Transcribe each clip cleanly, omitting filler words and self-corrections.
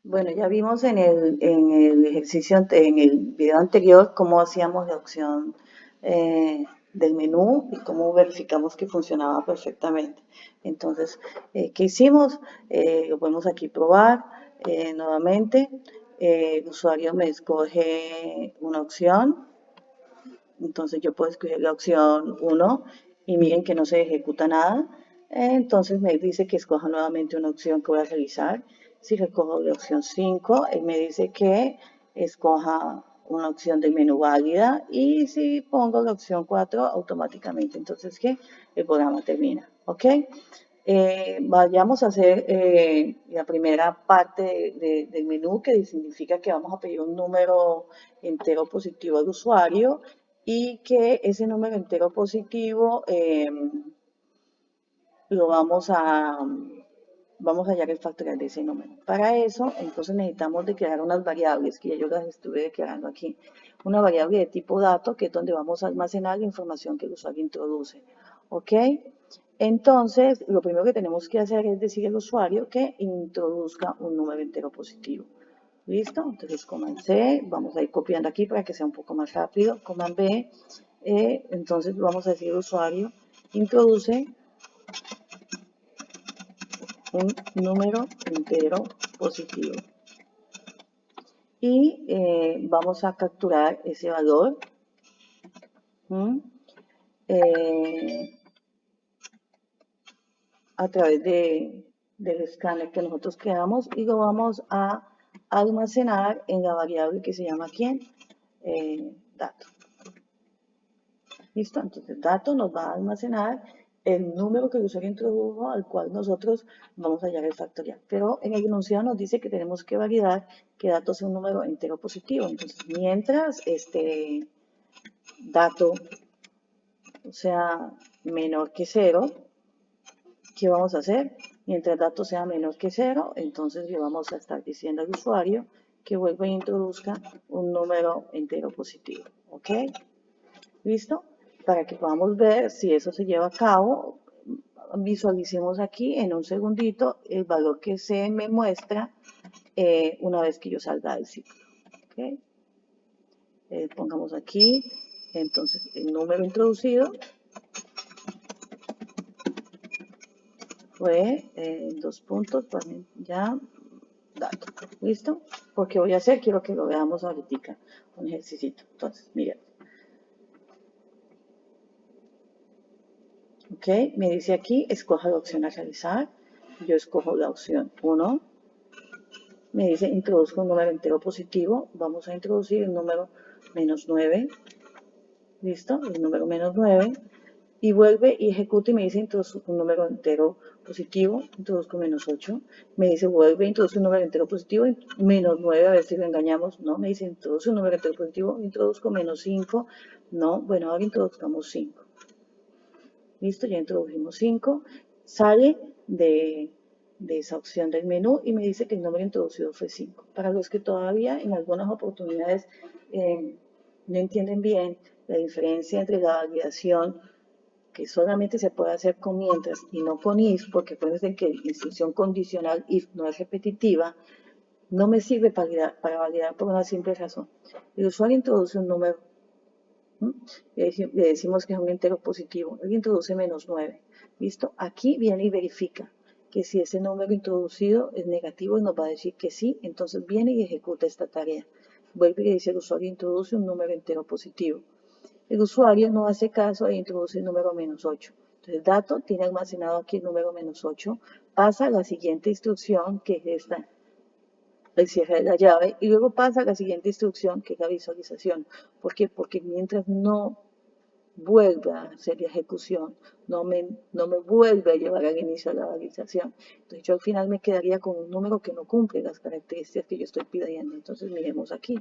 Bueno, ya vimos en el ejercicio, en el video anterior, cómo hacíamos la opción del menú y cómo verificamos que funcionaba perfectamente. Entonces, ¿qué hicimos? Lo podemos aquí probar nuevamente. El usuario me escoge una opción, entonces yo puedo escoger la opción 1 y miren que no se ejecuta nada. Entonces me dice que escoja nuevamente una opción que voy a realizar. Si recojo la opción 5, él me dice que escoja una opción de menú válida y si pongo la opción 4 automáticamente. Entonces, ¿qué? El programa termina. ¿Ok? Vayamos a hacer la primera parte del menú, que significa que vamos a pedir un número entero positivo al usuario y que ese número entero positivo lo vamos a hallar el factorial de ese número. Para eso, entonces necesitamos declarar unas variables, que ya yo las estuve declarando aquí. Una variable de tipo dato, que es donde vamos a almacenar la información que el usuario introduce. ¿Ok? Entonces, lo primero que tenemos que hacer es decir al usuario que introduzca un número entero positivo. ¿Listo? Entonces, Command C, vamos a ir copiando aquí para que sea un poco más rápido. Command B, entonces vamos a decir al usuario, introduce un número entero positivo. Y vamos a capturar ese valor eh, a través del escáner que nosotros creamos y lo vamos a almacenar en la variable que se llama ¿quién? Dato. ¿Listo? Entonces, dato nos va a almacenar el número que el usuario introdujo al cual nosotros vamos a hallar el factorial. Pero en el enunciado nos dice que tenemos que validar que dato sea un número entero positivo. Entonces, mientras este dato sea menor que 0, ¿qué vamos a hacer? Mientras dato sea menor que 0, entonces le vamos a estar diciendo al usuario que vuelva e introduzca un número entero positivo. ¿Ok? ¿Listo? Para que podamos ver si eso se lleva a cabo, visualicemos aquí en un segundito el valor que se me muestra una vez que yo salga del ciclo. ¿Okay? Pongamos aquí, entonces, el número introducido fue dos puntos, ya, dato. ¿Listo? Porque voy a hacer, quiero que lo veamos ahorita, un ejercicio. Entonces, miren. ¿Ok? Me dice aquí, escoja la opción a realizar. Yo escojo la opción 1. Me dice, introduzca un número entero positivo. Vamos a introducir el número menos 9. ¿Listo? El número menos 9. Y vuelve y ejecuta y me dice, introduzca un número entero positivo. Introduzco menos 8. Me dice, vuelve, introduce un número entero positivo. Menos 9, a ver si lo engañamos. No, me dice, introduce un número entero positivo. Introduzco menos 5. No, bueno, ahora introduzcamos 5. Listo, ya introdujimos 5. Sale de esa opción del menú y me dice que el número introducido fue 5. Para los que todavía en algunas oportunidades no entienden bien la diferencia entre la validación que solamente se puede hacer con mientras y no con if, porque acuérdense que la instrucción condicional if no es repetitiva, no me sirve para validar por una simple razón. El usuario introduce un número, le decimos que es un entero positivo, él introduce menos 9. ¿Listo? Aquí viene y verifica que si ese número introducido es negativo y nos va a decir que sí, entonces viene y ejecuta esta tarea. Vuelve y le dice al usuario, introduce un número entero positivo. El usuario no hace caso e introduce el número menos 8. Entonces, dato tiene almacenado aquí el número menos 8, pasa a la siguiente instrucción, que es esta, el cierre de la llave, y luego pasa a la siguiente instrucción, que es la visualización. ¿Por qué? Porque mientras no vuelva a hacer la ejecución, no me vuelve a llevar al inicio de la validación. Entonces yo al final me quedaría con un número que no cumple las características que yo estoy pidiendo. Entonces miremos aquí.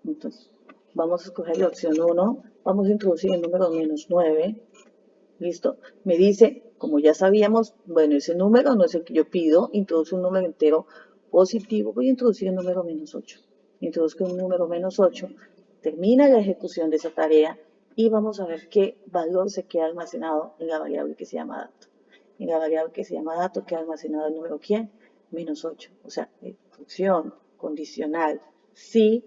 Entonces vamos a escoger la opción 1, vamos a introducir el número menos 9. ¿Listo? Me dice, como ya sabíamos, bueno, ese número no es el que yo pido, introduce un número entero positivo, voy a introducir el número menos 8. Introduzco un número menos 8, termina la ejecución de esa tarea y vamos a ver qué valor se queda almacenado en la variable que se llama dato. En la variable que se llama dato queda almacenado el número ¿quién? menos 8. O sea, función condicional, si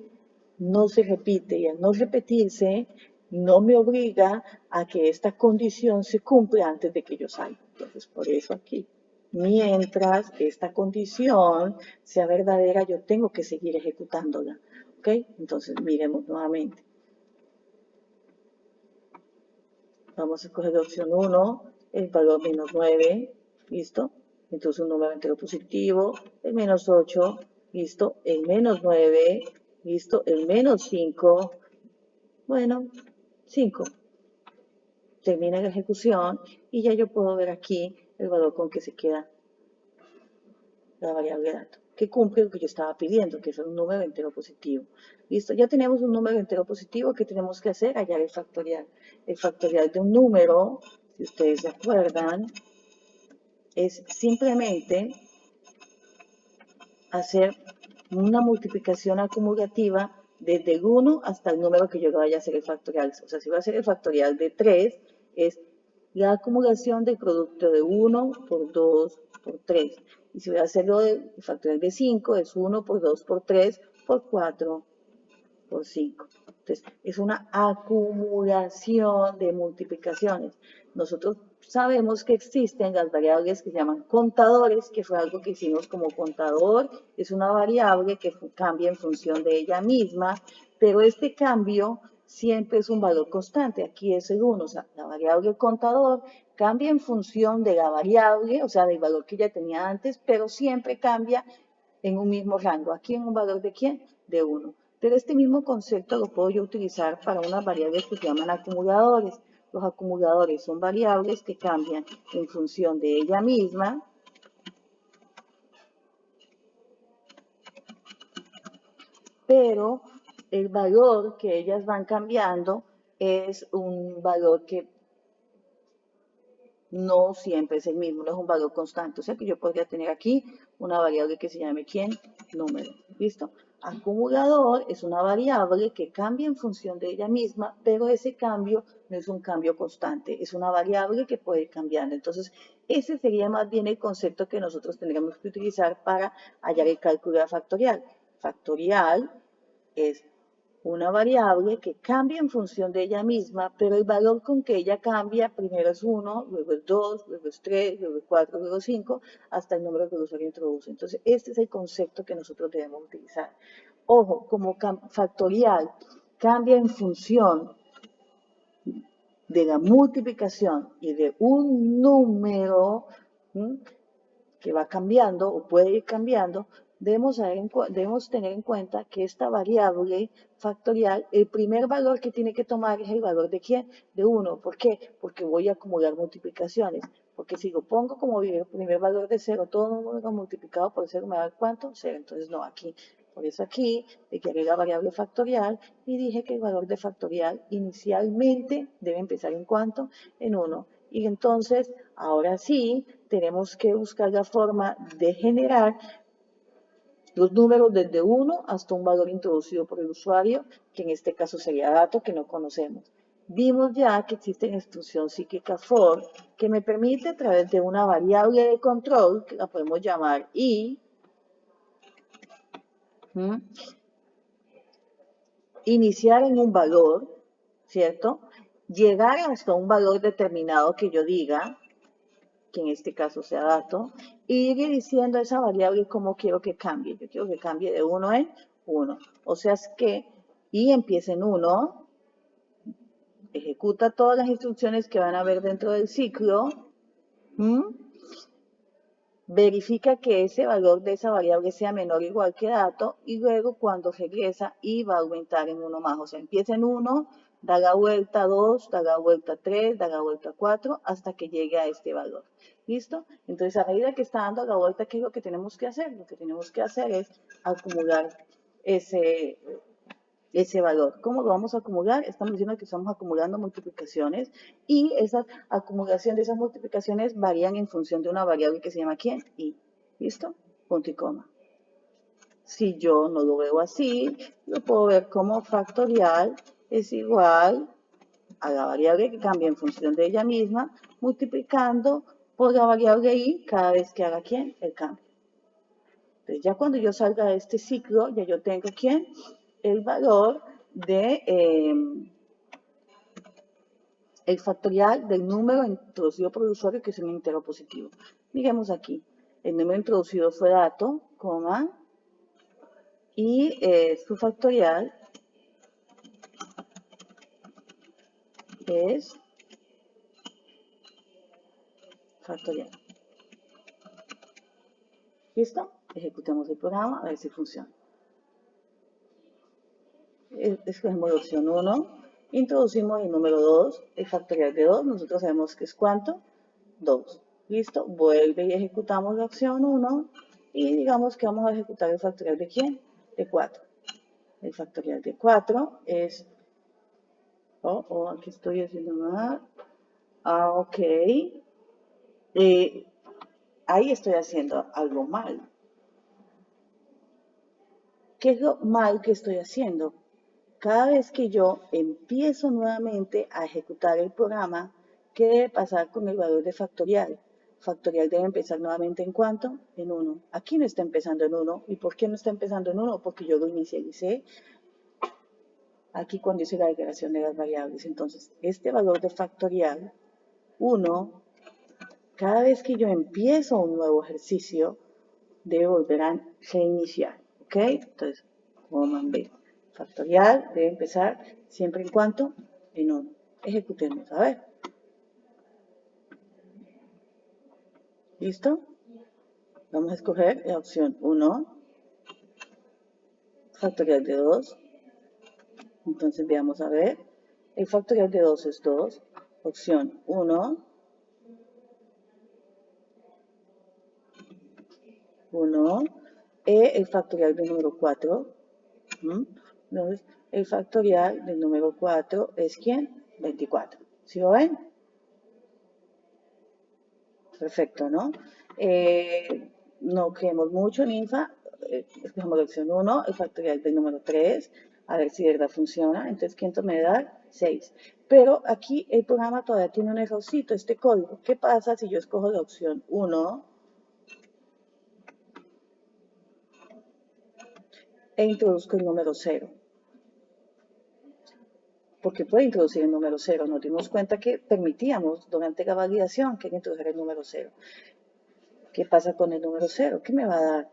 no se repite y al no repetirse, no me obliga a que esta condición se cumpla antes de que yo salga. Entonces, por eso aquí, mientras esta condición sea verdadera, yo tengo que seguir ejecutándola. ¿Ok? Entonces, miremos nuevamente. Vamos a escoger la opción 1, el valor menos 9, ¿listo? Entonces un número entero positivo, el menos 8, ¿listo? El menos 9, ¿listo? El menos 5, bueno, 5. Termina la ejecución y ya yo puedo ver aquí el valor con que se queda la variable dato, que cumple lo que yo estaba pidiendo, que es un número entero positivo. Listo, ya tenemos un número entero positivo. ¿Qué tenemos que hacer? Hallar el factorial. El factorial de un número, si ustedes se acuerdan, es simplemente hacer una multiplicación acumulativa desde el 1 hasta el número que yo vaya a hacer el factorial. O sea, si voy a hacer el factorial de 3, es la acumulación del producto de 1 por 2 por 3. Y si voy a hacerlo el factorial de 5, es 1 por 2 por 3 por 4 por 5. Entonces, es una acumulación de multiplicaciones. Nosotros sabemos que existen las variables que se llaman contadores, que fue algo que hicimos como contador. Es una variable que cambia en función de ella misma, pero este cambio siempre es un valor constante. Aquí es el 1, o sea, la variable contador cambia en función de la variable, o sea, del valor que ya tenía antes, pero siempre cambia en un mismo rango. ¿Aquí en un valor de quién? De 1. Pero este mismo concepto lo puedo yo utilizar para unas variables que se llaman acumuladores. Los acumuladores son variables que cambian en función de ella misma, pero el valor que ellas van cambiando es un valor que no siempre es el mismo, no es un valor constante. O sea que yo podría tener aquí una variable que se llame ¿quién? Número. ¿Listo? Acumulador es una variable que cambia en función de ella misma, pero ese cambio no es un cambio constante, es una variable que puede ir cambiando. Entonces, ese sería más bien el concepto que nosotros tendríamos que utilizar para hallar el cálculo de factorial. Factorial es una variable que cambia en función de ella misma, pero el valor con que ella cambia, primero es 1, luego es 2, luego es 3, luego es 4, luego es 5, hasta el número que el usuario introduce. Entonces, este es el concepto que nosotros debemos utilizar. Ojo, como factorial cambia en función de la multiplicación y de un número, ¿sí?, que va cambiando o puede ir cambiando, debemos tener en cuenta que esta variable factorial, el primer valor que tiene que tomar es el valor de ¿quién? De 1. ¿Por qué? Porque voy a acumular multiplicaciones. Porque si lo pongo como primer valor de 0, todo número multiplicado por 0 me da ¿cuánto? 0. Entonces no, aquí. Por eso aquí declaré la variable factorial y dije que el valor de factorial inicialmente debe empezar en ¿cuánto? En 1. Y entonces, ahora sí, tenemos que buscar la forma de generar los números desde 1 hasta un valor introducido por el usuario, que en este caso sería dato que no conocemos. Vimos ya que existe la instrucción cíclica for, que me permite a través de una variable de control, que la podemos llamar i, iniciar en un valor, ¿cierto? Llegar hasta un valor determinado que yo diga, que en este caso sea dato, y ir diciendo a esa variable cómo quiero que cambie. Yo quiero que cambie de 1 en 1. O sea, es que y empieza en 1, ejecuta todas las instrucciones que van a haber dentro del ciclo, verifica que ese valor de esa variable sea menor o igual que dato, y luego cuando regresa y va a aumentar en 1 más. O sea, empieza en 1, da la vuelta 2, da la vuelta 3, da la vuelta 4, hasta que llegue a este valor. ¿Listo? Entonces, a medida que está dando la vuelta, ¿qué es lo que tenemos que hacer? Lo que tenemos que hacer es acumular ese valor. ¿Cómo lo vamos a acumular? Estamos diciendo que estamos acumulando multiplicaciones y esa acumulación de esas multiplicaciones varían en función de una variable que se llama ¿quién? I. ¿Listo? Punto y coma. Si yo no lo veo así, lo puedo ver como factorial es igual a la variable que cambia en función de ella misma, multiplicando por la variable i cada vez que haga ¿quién? El cambio. Entonces, ya cuando yo salga de este ciclo, ya yo tengo, ¿quién? El valor de el factorial del número introducido por el usuario, que es un entero positivo. Miremos aquí, el número introducido fue dato, coma, y su factorial es factorial. ¿Listo? Ejecutemos el programa a ver si funciona. Escogemos la opción 1, introducimos el número 2, el factorial de 2, nosotros sabemos que es ¿cuánto? 2. ¿Listo? Vuelve y ejecutamos la opción 1 y digamos que vamos a ejecutar el factorial de ¿quién? De 4. El factorial de 4 es... aquí estoy haciendo mal. Ok. Ahí estoy haciendo algo mal. ¿Qué es lo mal que estoy haciendo? Cada vez que yo empiezo nuevamente a ejecutar el programa, ¿qué debe pasar con el valor de factorial? Factorial debe empezar nuevamente ¿en cuánto? En 1. Aquí no está empezando en 1. ¿Y por qué no está empezando en 1? Porque yo lo inicialicé aquí cuando hice la declaración de las variables. Entonces, este valor de factorial 1, cada vez que yo empiezo un nuevo ejercicio, debe volver a reiniciar. ¿Ok? Entonces, coma B. Factorial debe empezar siempre en cuanto en 1. Ejecutemos, a ver. ¿Listo? Vamos a escoger la opción 1, factorial de 2. Entonces veamos a ver. El factorial de 2 es 2. Opción 1. 1. El factorial del número 4. Entonces, el factorial del número 4 es ¿quién? 24. ¿Sí lo ven? Perfecto, ¿no? No creemos mucho en INFA. Escogemos la opción 1, el factorial del número 3. A ver si de verdad funciona. Entonces, ¿cuánto me da? 6. Pero aquí el programa todavía tiene un errorcito, este código. ¿Qué pasa si yo escojo la opción 1 e introduzco el número 0? Porque puede introducir el número 0. Nos dimos cuenta que permitíamos durante la validación que introdujera el número 0. ¿Qué pasa con el número 0? ¿Qué me va a dar?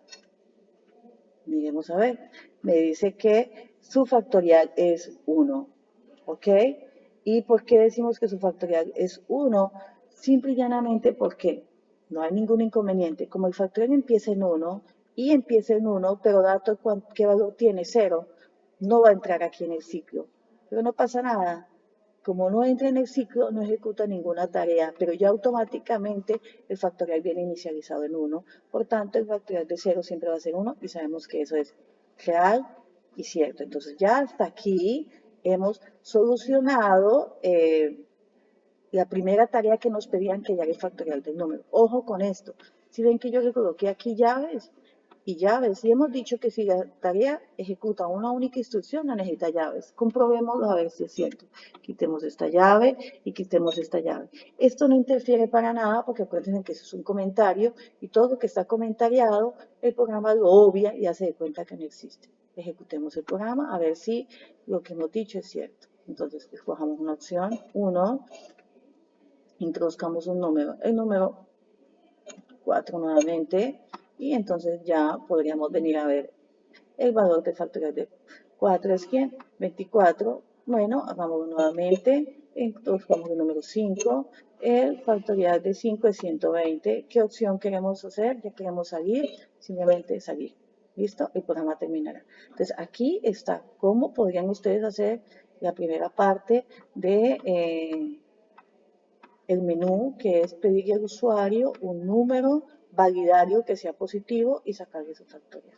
Miremos a ver. Me dice que su factorial es 1. ¿Ok? ¿Y por qué decimos que su factorial es 1? Simple y llanamente porque no hay ningún inconveniente. Como el factorial empieza en 1 y empieza en 1, pero dato qué valor tiene 0, no va a entrar aquí en el ciclo. Pero no pasa nada. Como no entra en el ciclo, no ejecuta ninguna tarea, pero ya automáticamente el factorial viene inicializado en 1. Por tanto, el factorial de 0 siempre va a ser 1 y sabemos que eso es real y cierto. Entonces, ya hasta aquí hemos solucionado la primera tarea que nos pedían, que ya era el factorial del número. Ojo con esto. Si ven que yo le coloqué aquí llaves y llaves, y hemos dicho que si la tarea ejecuta una única instrucción, no necesita llaves. Comprobemos a ver si es cierto. Quitemos esta llave y quitemos esta llave. Esto no interfiere para nada porque acuérdense que eso es un comentario y todo lo que está comentariado, el programa lo obvia y hace de cuenta que no existe. Ejecutemos el programa a ver si lo que hemos dicho es cierto. Entonces, escojamos una opción 1, introduzcamos un número, el número 4 nuevamente, y entonces ya podríamos venir a ver el valor de factorial de 4 es ¿quién? 24. Bueno, hagamos nuevamente, introduzcamos el número 5, el factorial de 5 es 120. ¿Qué opción queremos hacer? Ya queremos salir, simplemente salir. ¿Listo? El programa terminará. Entonces, aquí está cómo podrían ustedes hacer la primera parte de el menú, que es pedirle al usuario un número validario que sea positivo y sacarle su factorial.